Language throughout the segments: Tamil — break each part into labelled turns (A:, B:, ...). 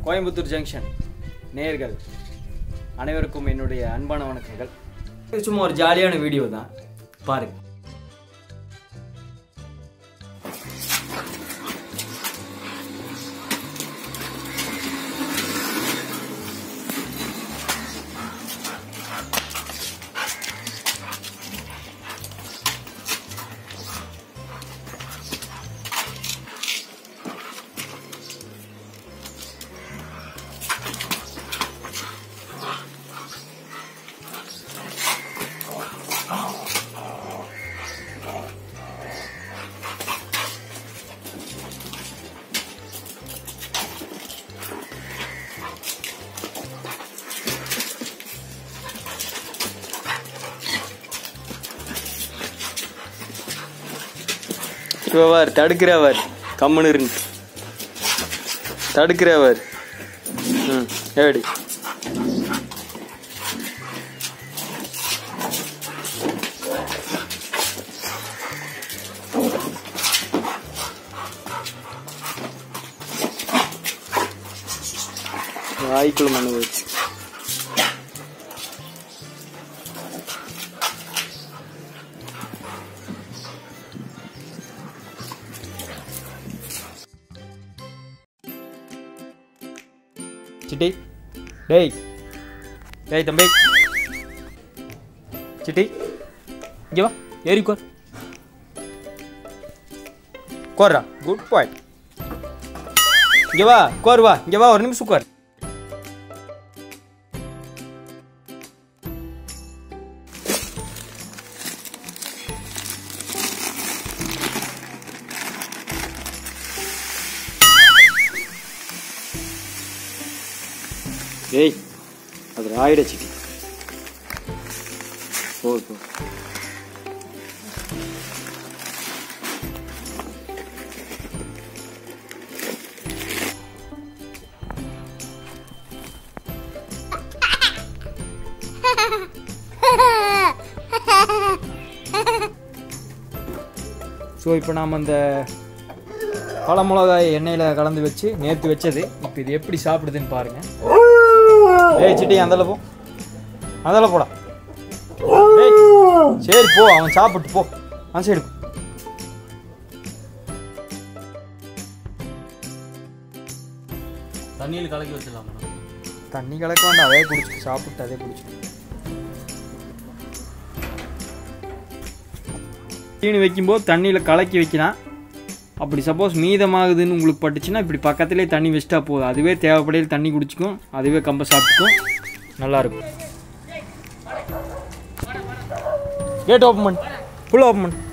A: கோயம்புத்தூர் ஜங்ஷன் நேயர்கள் அனைவருக்கும் என்னுடைய அன்பான வணக்கங்கள். இது சும்மா ஒரு ஜாலியான வீடியோ தான், பாருங்க. தடுக்கிறவர் கம்முன்னு இருந்து தடுக்கிறவர் ஏடி வாய்க்குள்ள மண்ணு வச்சு சிட்டி. டேய் டேய் தம்பி, சிட்டி இங்கே வா, ஏறி கோர் கோர்றா. குட் பாய். இங்கே வா, கோர் வா, இங்கே வா, ஒரு நிமிஷம் கோர். ஏய் அது ராயிட சிட்டி. போ போ. ஸோ இப்போ நாம் அந்த பழ மிளகாய் எண்ணெயில் கலந்து வச்சு நேற்று வச்சது இப்போ இது எப்படி சாப்பிடுதுன்னு பாருங்கள். ஏய் சிட்டி, அந்தால போ, அந்தால போடா. ஏய் சரி போ, அவன் சாப்பிட்டு போ, அந்த சைடு.
B: தண்ணியில் கலக்கி வச்சிடலாமா?
A: தண்ணி கலக்க வேண்டாம், அதே குடிச்சு சாப்பிட்டு அதே குடிச்சு. தீனி வைக்கும்போது தண்ணியில் கலக்கி வைக்கலாம். அப்படி சப்போஸ் மீதமாகுதுன்னு உங்களுக்கு பட்டுச்சுன்னா இப்படி பக்கத்துலேயே தண்ணி வச்சிட்டா போதும். அதுவே தேவைப்படையில் தண்ணி குடிச்சிக்கும், அதுவே கம்ப சாப்பிட்டுக்கும், நல்லாயிருக்கும். கேட் ஓப்பன் பண்ணு, ஃபுல் ஓப்பன் பண்ணு.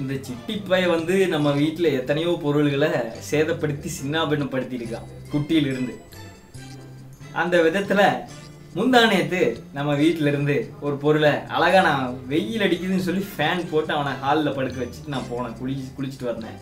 A: இந்த சிட்டி பைய வந்து நம்ம வீட்டில் எத்தனையோ பொருள்களை சேதப்படுத்தி சின்னாபின்னப்படுத்தியிருக்கான் குட்டியிலிருந்து. அந்த விதத்தில் முந்தானேத்து நம்ம வீட்டில இருந்து ஒரு பொருளை அழகா நான் வெயில் அடிக்குதுன்னு சொல்லி ஃபேன் போட்டு அவனை ஹாலில் படுக்க வச்சுட்டு நான் போனேன் குளிச்சுட்டு வந்தேன்.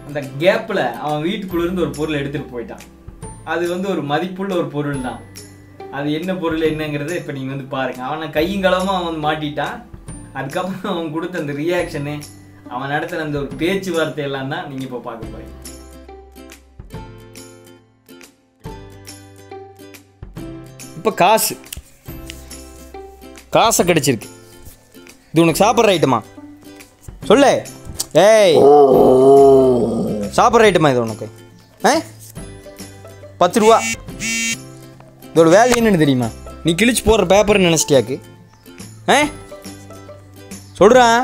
A: அந்த கேப்பில் அவன் வீட்டுக்குள்ளேருந்து ஒரு பொருள் எடுத்துகிட்டு போயிட்டான். அது வந்து ஒரு மதிப்புள்ள ஒரு பொருள் தான். அது என்ன பொருள் என்னங்கிறத இப்போ நீங்கள் வந்து பாருங்கள். அவனை கையங்களமாக அவன் வந்து மாட்டிட்டான். அதுக்கப்புறம் அவன் கொடுத்த அந்த ரியாக்ஷனு, அவன் நடத்துகிற அந்த ஒரு பேச்சுவார்த்தை எல்லாம் தான் நீங்கள் இப்போ பார்க்க போகிறீங்க. இப்போ காசை கிடைச்சிருக்கு. இது உனக்கு சாப்பிட்ற ஐட்டமா? சொல்லு. ஏய், சாப்பிட்ற ஐட்டமா இது உனக்கு? 10 ரூபா. இதோட வேலை என்னன்னு தெரியுமா? நீ கிழிச்சு போடுற பேப்பர்னு நினச்சிட்டியாக்கு? சொல்கிறான்.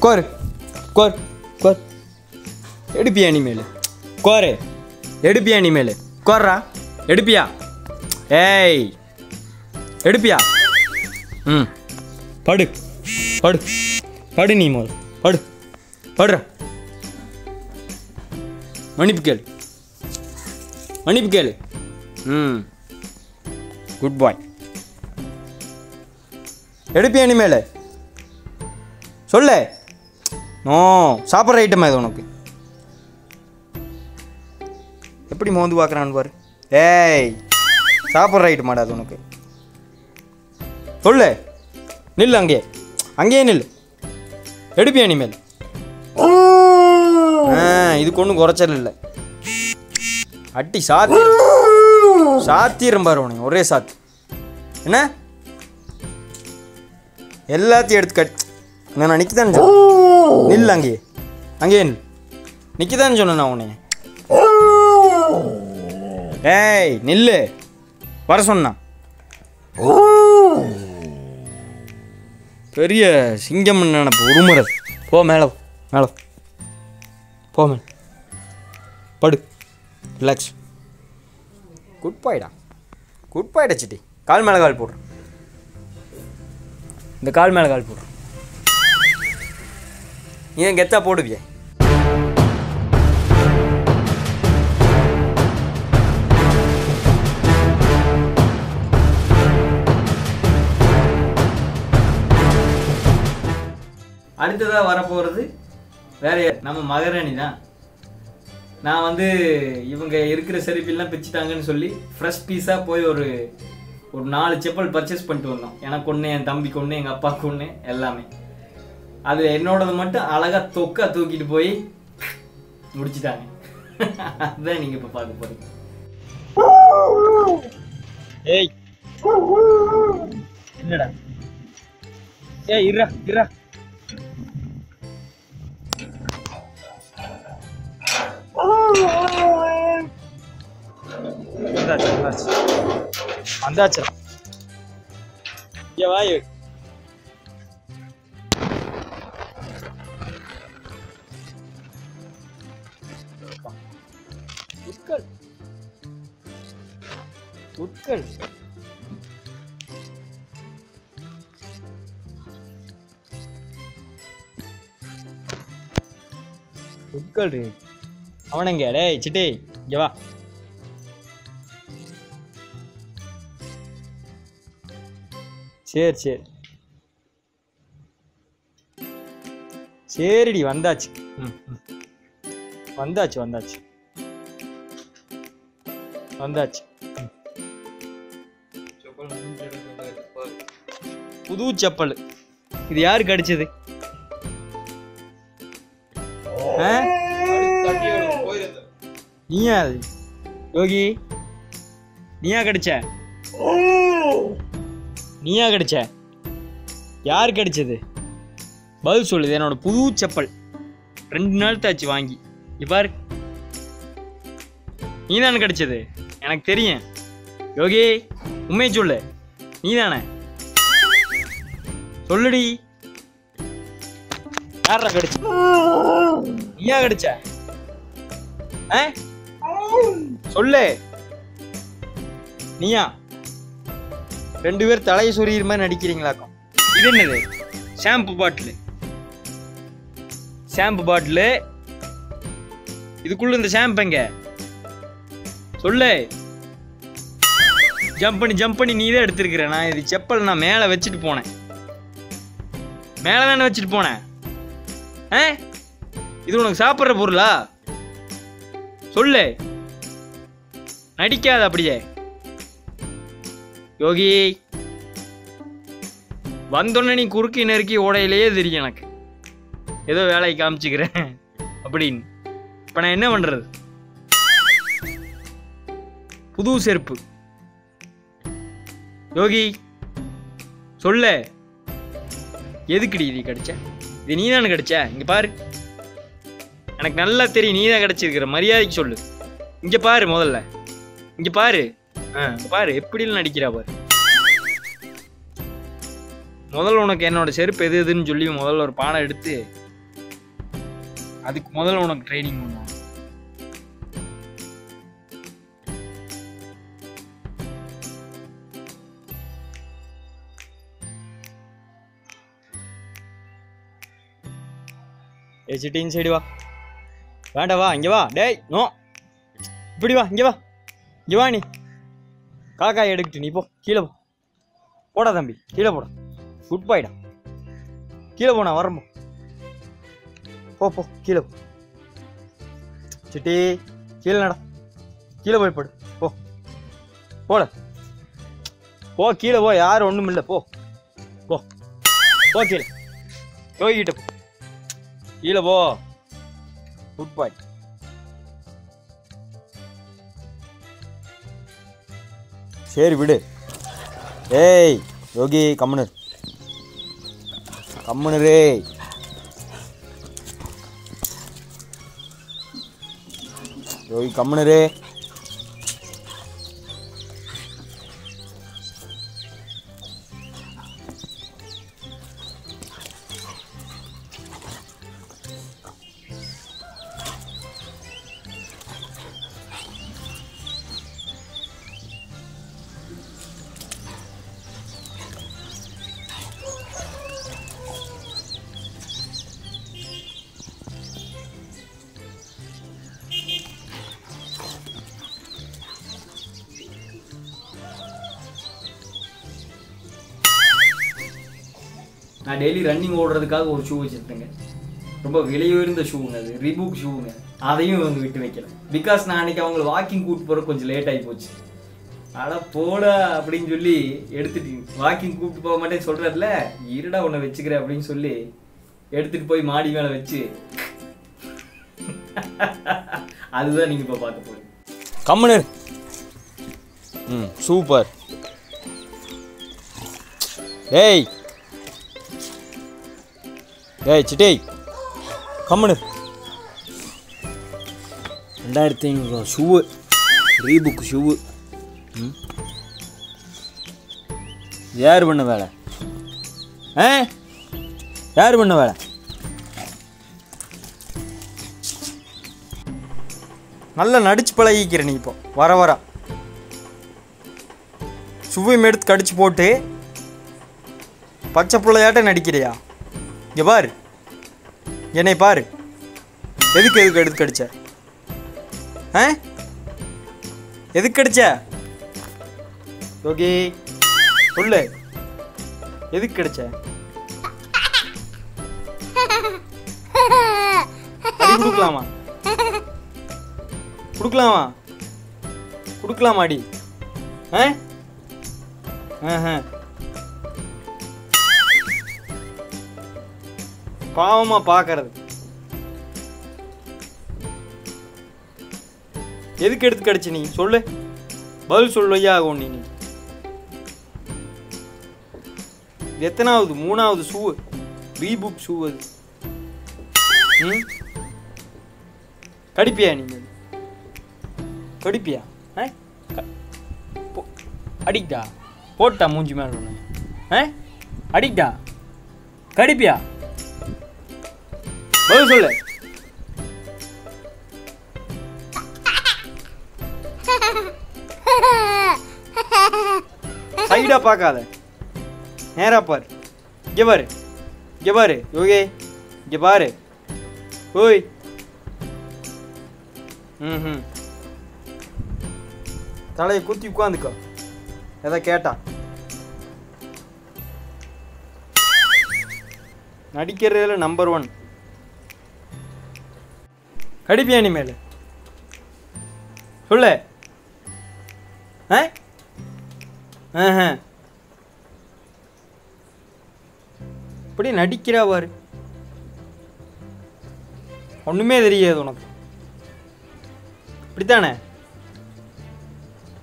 A: கோர் கோர் கோர் எடுப்பியா இனிமேல்? கோரு எடுப்பியா இனிமேல்? கோர்றா எடுப்பியா? ஏய் எடுப்பியா? படு படு படு, நீ மோல் படு படுற. மன்னிப்பு கேளு. குட் பாய். எடுப்பியா இனிமேல்? சொல்ல. நோ, சாப்பிட்ற ஐட்டமா இது உனக்கு? எப்படி மோந்து பார்க்குறான்னு பாரு. ஏய், சாப்பிட்ற ஐட்டமாடா அது உனக்கு? சொல்லு. நில்லு, அங்கேயே நில்லு. எடுப்பியா இனிமேல்? இதுக்கு ஒன்றும் குறைச்சல் இல்லை. அட்டி சாத்திரம் பாரு உனக்கு. ஒரே சாத்து. என்ன எல்லாத்தையும் எடுத்து நான் நிற்கதான்னு சொன்னேன். நில்லு, அங்கேயே நில். நிற்கதான்னு சொன்னேன் நான் உன்னை. ஏய் நில்லு, வர சொன்னா. பெரிய சிங்கம் நினைப்பு உருமுறது. போ மேலே போ மேலே படு. ரிலாக்ஸ். குட் பாய்டா சிட்டி. கால் மேலே கால் போடுறேன். இந்த கால் மேலே கால் போடுறேன். ஏன் கெத்தா போடுவியே? அடுத்ததாக வரப்போகிறது வேற நம்ம மகாராணி தான். நான் வந்து இவங்க இருக்கிற செருப்பெல்லாம் பிச்சுட்டாங்கன்னு சொல்லி ஃப்ரெஷ் பீஸாக போய் ஒரு 4 செப்பல் பர்ச்சேஸ் பண்ணிட்டு வந்தோம். எனக்கு ஒன்று, என் தம்பிக்கு ஒன்று, எங்கள் அப்பாவுக்கு ஒன்று, எல்லாமே. அது என்னோடது மட்டும் அழகாக தூக்கிட்டு போய் முடிச்சிட்டாங்க. அதுதான் நீங்கள் இப்போ பார்க்க போகிறீங்க. ஏய் என்னடா? ஏய் இருடா. வந்தாச்சு. வாயு உட்கள் அவனங்க. டேய் சிட்டி, இங்க வா. சரிடி, வந்தாச்சு. புது செப்பல். இது யாருக்கு அடிச்சது? நீயா யோகி? நீயா கடிச்ச? யார் கடிச்சது? பதில் சொல்லுது. என்னோட புது செப்பல் 2 நாள் தாச்சு வாங்கி. இப்பாரு, நீ தானே கடிச்சது. எனக்கு தெரியும். யோகி, உண்மையை சொல்லு, நீ தானே? சொல்லுடி. யாரா கடிச்ச? நீயா கடிச்ச? சொல்லு. நீயா? 2 பேர் தலையை சொறிகிற மாதிரி நடிக்கிறீங்களாக்கும். இது என்னது? Shampoo bottle. Shampoo bottle. இதுக்குள்ள இந்த ஷாம்பு எங்க? சொல்லு. ஜம்ப் பண்ணி நீ தான் எடுத்திருக்கிற. நான் இது செப்பல் நான் மேலே வச்சுட்டு போனேன். மேலே தானே வச்சுட்டு போனேன். இது உனக்கு சாப்பிட்ற பொருளா? சொல்லு. நடிக்காத அப்படியே. யோகி, வந்தோடனே நீ குறுக்கி நெருக்கி ஓடையிலேயே தெரியும் எனக்கு ஏதோ வேலையை காமிச்சுக்கிறேன் அப்படின்னு. இப்போ நான் என்ன பண்றது? புது செருப்பு. யோகி, சொல்லு. எதுக்குடி இது கடிச்ச? இது நீ தானே கடிச்ச? இங்க பாரு, எனக்கு நல்லா தெரியும் நீ தான் கிடைச்சிருக்கிற. மரியாதைக்கு சொல்லு. இங்க பாரு, முதல்ல இங்க பாரு. பாரு எப்படிலாம் நடிக்கிறா பாரு. முதல்ல உனக்கு என்னோட செருப்பு எது எதுன்னு சொல்லி முதல்ல ஒரு பாடம் எடுத்து அதுக்கு முதல்ல உனக்கு ட்ரைனிங் பண்ணுவோம். சிட்டின் சைடு வா. வேண்டாம், வா இங்கே வா. டேய் நோ, இப்படி வா. இங்கே வா, இங்கே வா. நீ காக்காய் எடுக்கிட்டு நீ போ. கீழே போ. போடா தம்பி, கீழே போடா. குட் பாய்டா. கீழே போனா வரம்போ. போ கீழே போ. சிட்டி கீழே நட. கீழே போய் போடு. போட போ. கீழே போ. யாரும் ஒன்றும் இல்லை. போ கீழே போய்கிட்ட போ. கீழே போ. குட் பாய். சரி விடு. ஏய் யோகி, கம்முனு ரே. யோகி கம்முனு ரே. நான் டெய்லி ரன்னிங் ஓடுறதுக்காக ஒரு ஷூ வச்சுருந்தேங்க. ரொம்ப விலையுயர்ந்த ஷூங்க, அது ரீபூக் ஷூங்க. அதையும் வந்து விட்டு வைக்கல. பிகாஸ் நான் அன்றைக்கி அவங்களை வாக்கிங் கூப்பிட்டு போகிற கொஞ்சம் லேட் ஆகி போச்சு. ஆனால் போடா அப்படின்னு சொல்லி எடுத்துட்டு, வாக்கிங் கூப்பிட்டு போக மாட்டேன்னு சொல்கிறதில்ல, இருடா உன்னை வச்சுக்கிறேன் அப்படின்னு சொல்லி எடுத்துகிட்டு போய் மாடி மேலே வச்சு அதுதான் நீங்கள் இப்போ பார்க்க போகிறீங்க. கம்முனு. சூப்பர். ஏய் சிட்டே, கம்முனு. 2500 ஷூவு, ரீபுக் ஷூவு. யார் பண்ண வேலை? யார் பண்ண வேலை? நல்லா நடிச்சு பழகிக்கிற நீ. இப்போ வர சுவையும் எடுத்து கடிச்சு போட்டு பச்சை பிள்ளையாட்ட நடிக்கிறியா? இங்கே பாரு, என்னை பாரு. எதுக்கு எடுத்து கடிச்ச? எதுக்கு கடிச்ச? யோகி சொல்லு, எதுக்கு கடிச்ச? கொடுக்கலாமா? கொடுக்கலாமாடி? பாவமா பார்க்கறது. எதுக்கு எடுத்து கடிச்சு நீ சொல்லு, பதில் சொல்லையா ஆகும். நீ எத்தனாவது? 3வது ஷூ, ரீபுக் ஷூ. அது கடிப்பியா? நீங்க கடிப்பியா? அடிக்கிட்டா போட்டா மூஞ்சி மேலே ஒன்று அடிக்கிட்டா கடிப்பியா பதில் சொல்லு சைடா பார்க்காத நேரா பாரு இங்கே பாரு இங்கே பாரு யோகே இங்கே பாரு ஓய் ம் தலையை குத்தி உட்காந்துக்கோ எதை கேட்டா நடிக்கிறதுல நம்பர் 1 கடிப்பியா இனிமேல் சொல்லு இப்படி நடிக்கிறா பாரு ஒன்றுமே தெரியாது உனக்கு இப்படித்தானே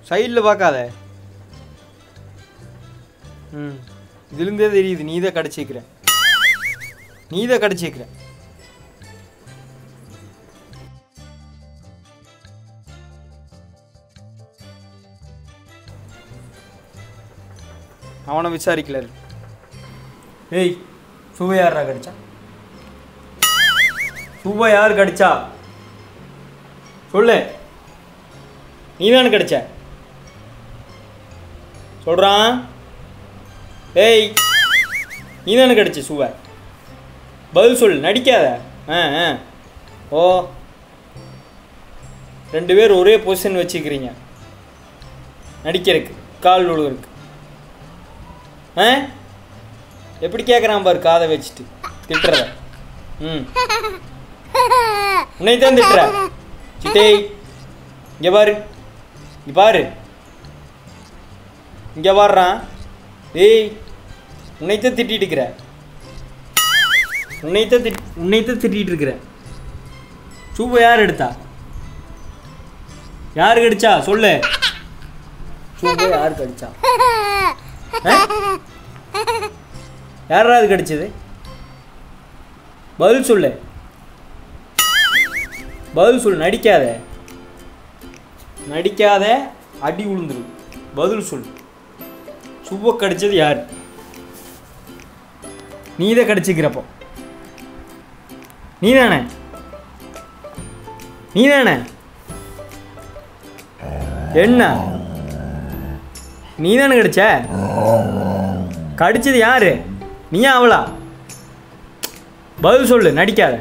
A: சைடில் பார்க்காத இதுலேருந்தே தெரியுது நீ தான் கடிச்சிக்கிற அவனை விசாரிக்கல ஏய் சுவை யாரா கடிச்சா சுவை யார் கடிச்சா சொல்லு நீ தானே கடிச்ச சொல்றான் ஏய் நீ தானே கடிச்ச சுவை பதில் சொல்லு நடிக்காத ஓ 2 பேர் ஒரே பொசிஷன் வச்சுக்கிறீங்க நடிக்கிறதுக்கு கால் விழுவுறதுக்கு எப்படி கேட்குறான் பாரு காதை வச்சுட்டு திட்டுறத உன்னைத்தான் திட்டுற சிட்டே இங்கே பாரு இங்கே பாடுறான் ஏய் உன்னைத்தான் திட்டிட்டு இருக்கிற உன்னைத்தான் திட்டிட்டு இருக்கிற சூப்பை யார் எடுத்தா யார் கடிச்சா சொல்லு சூப்பை யார் கடிச்சா யாராவது கடிச்சது பதில் சொல்லு நடிக்காத அடி விழுந்துரு பதில் சொல்லு சுவ கடிச்சது யார் நீ தான் கடிச்சிக்கிறப்போ நீ தானே என்ன நீ தானே கடிச்ச கடிச்சது யாரு நீயா அவளா பதில் சொல்லு நடிக்காத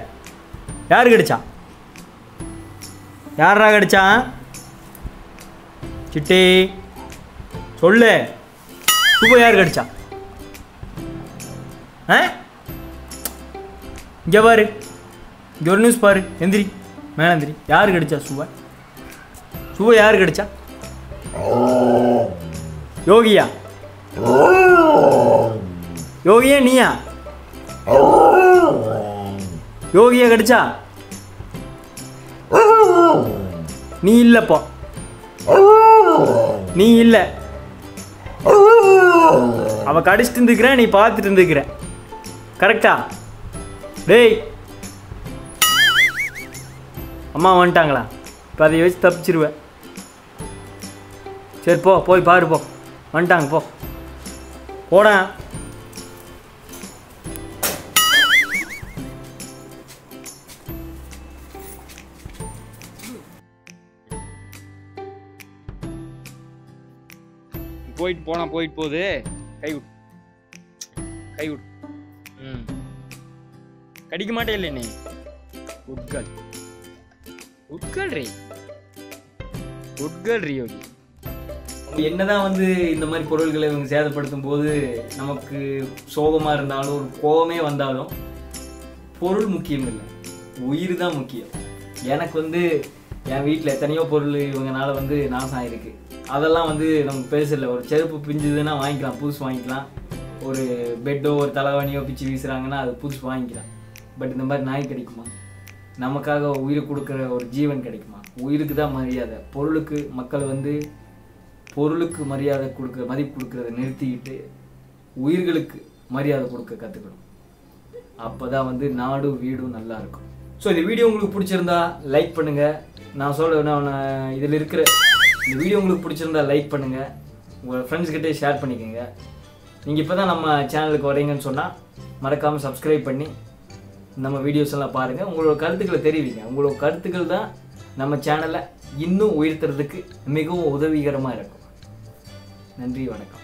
A: யார் கடிச்சா யாரா கடிச்சா சிட்டி சொல்லு சுப யார் கடிச்சா இங்கே பாரு இங்கே ஒரு நியூஸ் பாரு எந்திரி மேலே எந்திரி யார் கடிச்சா சுப யார் கடிச்சா யோகியா நீயா யோகியா கடிச்சா நீ இல்லப்போ நீ இல்லை அவ கடிச்சிட்டு இருந்துக்கிற நீ பார்த்துட்டு இருந்துக்கிற கரெக்டா டேய் அம்மா வந்துட்டாங்களா இப்போ அதை வச்சு தப்பிச்சிருவேன் சரி போய் பாரு வந்துட்டாங்க போடா போயிட்டு போகுது கை விடு கடிக்க மாட்டே இல்லை நீ குட் கேர்ள் யோகி என்னதான் வந்து இந்த மாதிரி பொருள்களை இவங்க சேதப்படுத்தும் போது நமக்கு சோகமா இருந்தாலும் ஒரு கோபமே வந்தாலும் பொருள் முக்கியம் இல்லை, உயிர் தான் முக்கியம். எனக்கு வந்து என் வீட்டில் எத்தனையோ பொருள் இவங்கனால வந்து நாசம் ஆகிருக்கு. அதெல்லாம் வந்து நமக்கு பெருசில்லை. ஒரு செருப்பு பிஞ்சுதுன்னா வாங்கிக்கலாம், புதுசு வாங்கிக்கலாம். ஒரு பெட்டோ ஒரு தலைவாணியோ பிச்சு வீசுகிறாங்கன்னா அது புதுசு வாங்கிக்கலாம். பட் இந்த மாதிரி நாய் கிடைக்குமா? நமக்காக உயிரை கொடுக்குற ஒரு ஜீவன் கிடைக்குமா? உயிருக்கு தான் மரியாதை. பொருளுக்கு மக்கள் வந்து பொருளுக்கு மரியாதை கொடுக்குற மதிப்பு கொடுக்குறத நிறுத்திக்கிட்டு உயிர்களுக்கு மரியாதை கொடுக்க கற்றுக்கணும். அப்போ தான் வந்து நாடும் வீடும் நல்லா இருக்கும். ஸோ இந்த வீடியோ உங்களுக்கு பிடிச்சிருந்தா லைக் பண்ணுங்கள். நான் இதில் இருக்கிற இந்த வீடியோ உங்களுக்கு பிடிச்சிருந்தா லைக் பண்ணுங்கள். உங்கள் ஃப்ரெண்ட்ஸ்கிட்டே ஷேர் பண்ணிக்கோங்க. நீங்கள் இப்போ தான் நம்ம சேனலுக்கு வரீங்கன்னு சொன்னால் மறக்காமல் சப்ஸ்கிரைப் பண்ணி நம்ம வீடியோஸ் எல்லாம் பாருங்கள். உங்களோட கருத்துக்களை தெரிவிங்க. உங்களோட கருத்துக்கள் தான் நம்ம சேனலை இன்னும் உயர்த்துறதுக்கு மிகவும் உதவிகரமாக இருக்கும். நன்றி, வணக்கம்.